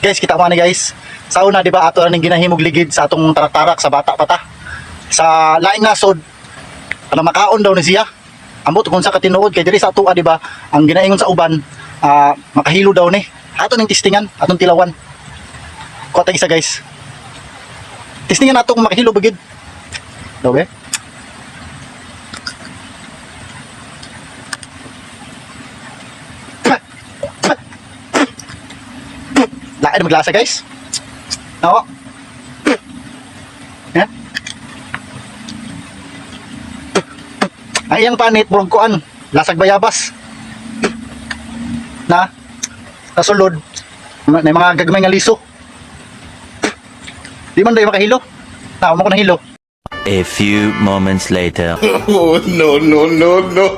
Guys, kita mo ni guys. Sa una, di ba, ato ning ginahimog ligid sa atong tarak-tarak sa bata pata. Sa laing nasod, ano makaon daw ni siya. Ambot kung sa katinuod kay diri sa ato, di ba, ang ginaingon sa uban, makahilo daw ni. Ato ning testingan, atong tilawan. Kuha tag isa guys. Testingan nato kung makahilo bagid. Daw be? Lain maglasa guys. Oo. Yan. Ang iyang panit, murag kuan, lasag bayabas. Na, nasulod, may mga gagmay nga liso. Di man daw makahilo. Na, mo ko nahilo. A few moments later. Oh, no, no, no, no.